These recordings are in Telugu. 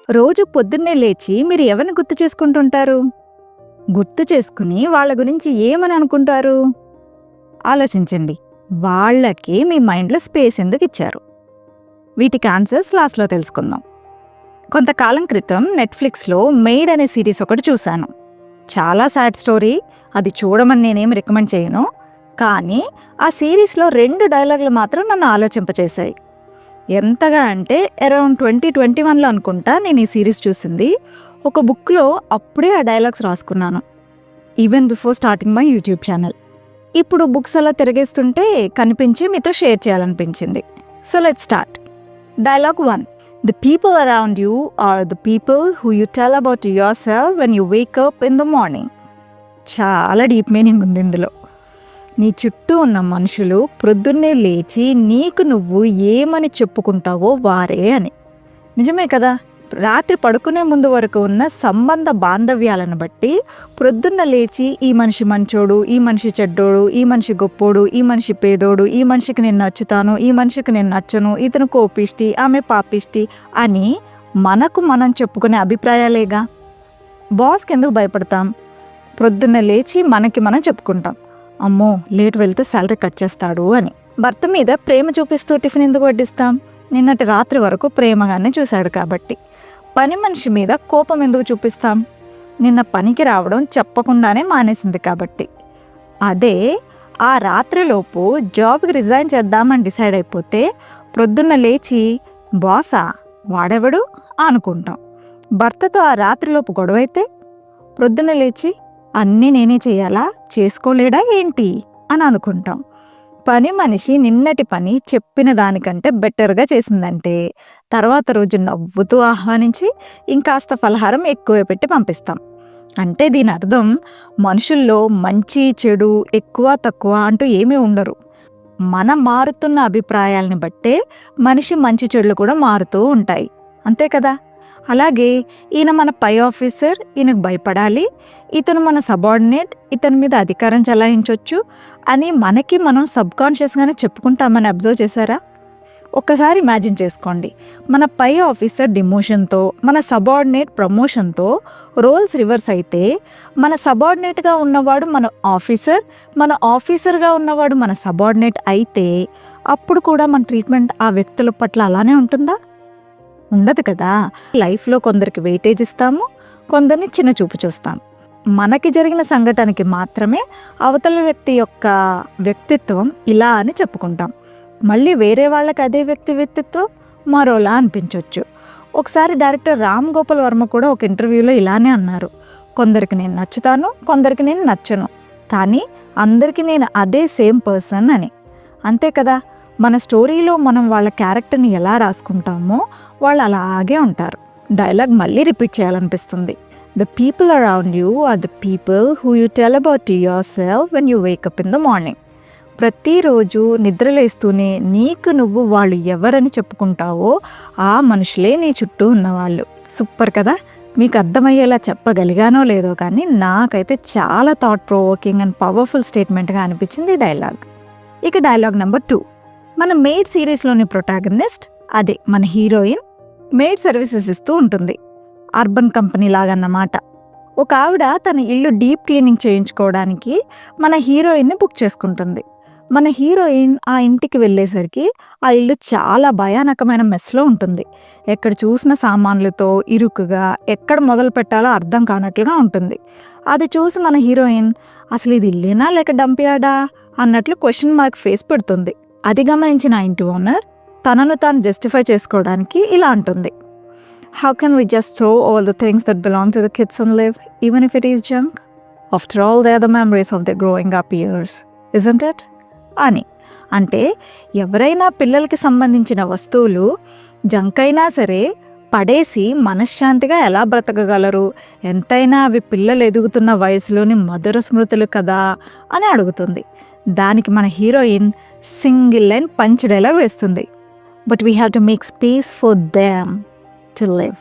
రోజు పొద్దున్నే లేచి మీరు ఎవరిని గుర్తు చేసుకుంటుంటారు? గుర్తు చేసుకుని వాళ్ళ గురించి ఏమని అనుకుంటారు? ఆలోచించండి. వాళ్ళకి మీ మైండ్‌లో స్పేస్ ఎందుకిచ్చారు? వీటికి ఆన్సర్స్ లాస్ట్‌లో తెలుసుకుందాం. కొంతకాలం క్రితం నెట్‌ఫ్లిక్స్‌లో 'మెయిడ్' అనే సీరీస్ ఒకటి చూశాను. చాలా సాడ్ స్టోరీ. అది చూడమని నేనేమి రికమెండ్ చేయను. కానీ ఆ సీరీస్‌లో 2 డైలాగులు మాత్రం నన్ను ఆలోచింపచేశాయి. ఎంతగా అంటే అరౌండ్ 2021లో అనుకుంటా నేను ఈ సీరీస్ చూసింది. ఒక బుక్‌లో అప్పుడే ఆ డైలాగ్స్ రాసుకున్నాను. Even before starting my YouTube channel. ఇప్పుడు బుక్స్ అలా తిరిగేస్తుంటే కనిపించి మీతో షేర్ చేయాలనిపించింది. So let's start. Dialogue 1. The people around you are the people who you tell about yourself when you wake up in the morning. చాలా డీప్ మీనింగ్ ఉంది ఇందులో. నీ చుట్టూ ఉన్న మనుషులు ప్రొద్దున్నే లేచి నీకు నువ్వు ఏమని చెప్పుకుంటావో వారే అని. నిజమే కదా. రాత్రి పడుకునే ముందు వరకు ఉన్న సంబంధ బాంధవ్యాలను బట్టి ప్రొద్దున్న లేచి ఈ మనిషి మంచోడు, ఈ మనిషి చెడ్డోడు, ఈ మనిషి గొప్పోడు, ఈ మనిషి పేదోడు, ఈ మనిషికి నేను నచ్చుతాను, ఈ మనిషికి నేను నచ్చను, ఇతను కోపిష్టి, ఆమె పాపిష్టి అని మనకు మనం చెప్పుకునే అభిప్రాయాలేగా. బాస్కి ఎందుకు భయపడతాం? ప్రొద్దున్న లేచి మనకి మనం చెప్పుకుంటాం, అమ్మో లేట్ వెళ్తే శాలరీ కట్ చేస్తాడు అని. భర్త మీద ప్రేమ చూపిస్తూ టిఫిన్ ఎందుకు వడ్డిస్తాం? నిన్నటి రాత్రి వరకు ప్రేమగానే చూశాడు కాబట్టి. పని మనిషి మీద కోపం ఎందుకు చూపిస్తాం? నిన్న పనికి రావడం చెప్పకుండానే మానేసింది కాబట్టి. అదే ఆ రాత్రిలోపు జాబ్కి రిజైన్ చేద్దామని డిసైడ్ అయిపోతే ప్రొద్దున్న లేచి బాసా వాడెవడు అనుకుంటాం. భర్తతో ఆ రాత్రిలోపు గొడవైతే ప్రొద్దున లేచి అన్నీ నేనే చేయాలా, చేసుకోలేడా ఏంటి అని అనుకుంటాం. పని మనిషి నిన్నటి పని చెప్పిన దానికంటే బెటర్గా చేసిందంటే తర్వాత రోజు నవ్వుతూ ఆహ్వానించి ఇంకాస్త ఫలహారం ఎక్కువ పెట్టి పంపిస్తాం. అంటే దీని అర్థం మనుషుల్లో మంచి చెడు ఎక్కువ తక్కువ అంటూ ఏమీ ఉండరు. మనం మారుతున్న అభిప్రాయాలని బట్టే మనిషి మంచి చెడులు కూడా మారుతూ ఉంటాయి. అంతే కదా. అలాగే ఈయన మన పై ఆఫీసర్, ఈయనకు భయపడాలి, ఇతను మన సబార్డినేట్, ఇతని మీద అధికారం చలాయించవచ్చు అని మనకి మనం సబ్కాన్షియస్గానే చెప్పుకుంటామని అబ్జర్వ్ చేశారా? ఒక్కసారి ఇమాజిన్ చేసుకోండి. మన పై ఆఫీసర్ డిమోషన్తో, మన సబార్డినేట్ ప్రమోషన్తో రోల్స్ రివర్స్ అయితే మన సబార్డినేట్గా ఉన్నవాడు మన ఆఫీసర్, మన ఆఫీసర్గా ఉన్నవాడు మన సబార్డినేట్ అయితే అప్పుడు కూడా మన ట్రీట్మెంట్ ఆ వ్యక్తుల పట్ల అలానే ఉంటుందా? ఉండదు కదా. లైఫ్లో కొందరికి వెయిటేజ్ ఇస్తాము, కొందరిని చిన్న చూపు చూస్తాం. మనకి జరిగిన సంఘటనకి మాత్రమే అవతల వ్యక్తి యొక్క వ్యక్తిత్వం ఇలా అని చెప్పుకుంటాం. మళ్ళీ వేరే వాళ్ళకి అదే వ్యక్తి వ్యక్తిత్వం మరోలా అనిపించవచ్చు. ఒకసారి డైరెక్టర్ రామ్ గోపాల్ వర్మ కూడా ఒక ఇంటర్వ్యూలో ఇలానే అన్నారు, కొందరికి నేను నచ్చుతాను, కొందరికి నేను నచ్చను, కానీ అందరికీ నేను అదే సేమ్ పర్సన్ అని. అంతే కదా. మన స్టోరీలో మనం వాళ్ళ క్యారెక్టర్ని ఎలా రాసుకుంటామో వాళ్ళు అలాగే ఉంటారు. డైలాగ్ మళ్ళీ రిపీట్ చేయాలనిపిస్తుంది. The people around you are the people who you tell about to yourself when you wake up in the morning. ప్రతిరోజు నిద్రలేస్తూనే నీకు నువ్వు వాళ్ళు ఎవరని చెప్పుకుంటావో ఆ మనుషులే నీ చుట్టూ ఉన్నవాళ్ళు. సూపర్ కదా. మీకు అర్థమయ్యేలా చెప్పగలిగానో లేదో కానీ నాకైతే చాలా థాట్ ప్రొవోకింగ్ అండ్ పవర్ఫుల్ స్టేట్మెంట్గా అనిపించింది ఈ డైలాగ్. ఇక డైలాగ్ నెంబర్ 2. మన మెయిడ్ సిరీస్లోని ప్రొటాగనిస్ట్, అదే మన హీరోయిన్, మెయిడ్ సర్వీసెస్ ఇస్తూ ఉంటుంది. అర్బన్ కంపెనీ లాగన్నమాట. ఒక ఆవిడ తన ఇల్లు డీప్ క్లీనింగ్ చేయించుకోవడానికి మన హీరోయిన్ని బుక్ చేసుకుంటుంది. మన హీరోయిన్ ఆ ఇంటికి వెళ్ళేసరికి ఆ ఇల్లు చాలా భయానకమైన మెస్లో ఉంటుంది. ఎక్కడ చూసిన సామాన్లతో ఇరుకుగా, ఎక్కడ మొదలు పెట్టాలో అర్థం కానట్లుగా ఉంటుంది. అది చూసి మన హీరోయిన్ అసలు ఇది ఇల్లేనా లేక డంపియాడా అన్నట్లు క్వశ్చన్ మార్క్ ఫేస్ పెడుతుంది. అది గమనించిన ఆ ఇంటి ఓనర్ తనను తాను జస్టిఫై చేసుకోవడానికి ఇలా అంటుంది, How can we just throw all the things that belong to the kids and live, even if it is junk? After all, they are the memories of their growing up years, isn't it? అని. అంటే ఎవరైనా పిల్లలకి సంబంధించిన వస్తువులు జంక్ అయినా సరే పడేసి మనశ్శాంతిగా ఎలా బ్రతకగలరు? ఎంతైనా అవి పిల్లలు ఎదుగుతున్న వయసులోని మధుర స్మృతులు కదా అని అడుగుతుంది. దానికి మన heroine single line punch dialogue వేస్తుంది, but we have to make space for them to live.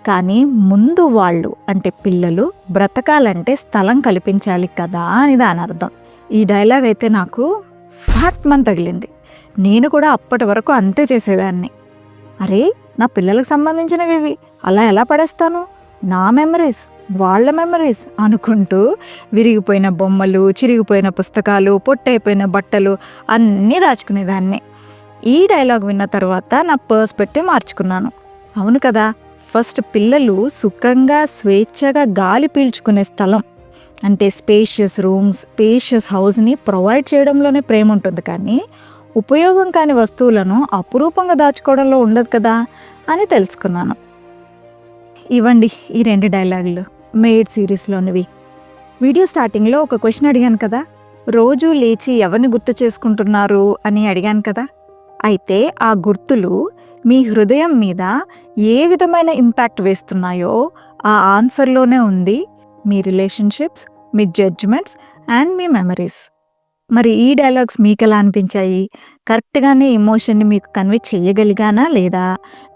కానీ ముందు వాళ్ళు అంటే పిల్లలు బ్రతకాలంటే స్థలం కల్పించాలి కదా అని దాని అర్థం. ఈ డైలాగ్ అయితే నాకు ఫ్యాట్ మన్ తగిలింది. నేను కూడా అప్పటి వరకు అంతే చేసేదాన్ని. అరే నా పిల్లలకు సంబంధించినవి ఇవి, అలా ఎలా పడేస్తాను, నా మెమరీస్ వాళ్ళ మెమరీస్ అనుకుంటూ విరిగిపోయిన బొమ్మలు, చిరిగిపోయిన పుస్తకాలు, పొట్టయిపోయిన బట్టలు అన్నీ దాచుకునేదాన్ని. ఈ డైలాగ్ విన్న తర్వాత నా పర్స్పెక్టివ్ మార్చుకున్నాను. అవును కదా, ఫస్ట్ పిల్లలు సుఖంగా స్వేచ్ఛగా గాలి పీల్చుకునే స్థలం అంటే స్పేషియస్ రూమ్స్, స్పేషియస్ హౌస్ని ప్రొవైడ్ చేయడంలోనే ప్రేమ ఉంటుంది, కానీ ఉపయోగం కాని వస్తువులను అపురూపంగా దాచుకోవడంలో ఉండదు కదా అని తెలుసుకున్నాను. ఇవ్వండి ఈ 2 డైలాగులు మేడ్ సిరీస్లోనివి. వీడియో స్టార్టింగ్లో ఒక క్వశ్చన్ అడిగాను కదా, రోజు లేచి ఎవరిని గుర్తు చేసుకుంటున్నారు అని అడిగాను కదా. అయితే ఆ గుర్తులు మీ హృదయం మీద ఏ విధమైన ఇంపాక్ట్ వేస్తున్నాయో ఆ ఆన్సర్లోనే ఉంది మీ రిలేషన్షిప్స్, మీ జడ్జ్మెంట్స్ అండ్ మీ మెమరీస్. మరి ఈ డైలాగ్స్ మీకు ఎలా అనిపించాయి? కరెక్ట్గానే ఎమోషన్ని మీకు కన్వే చేయగలిగానా లేదా?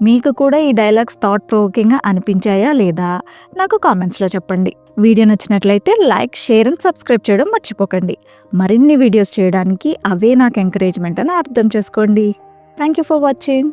మీకు కూడా ఈ డైలాగ్స్ థాట్ ప్రొవోకింగ్గా అనిపించాయా లేదా? నాకు కామెంట్స్లో చెప్పండి. వీడియో నచ్చినట్లయితే లైక్, షేర్ అండ్ సబ్స్క్రైబ్ చేయడం మర్చిపోకండి. మరిన్ని వీడియోస్ చేయడానికి అవే నాకు ఎంకరేజ్మెంట్ అని అర్థం చేసుకోండి. Thank you for watching.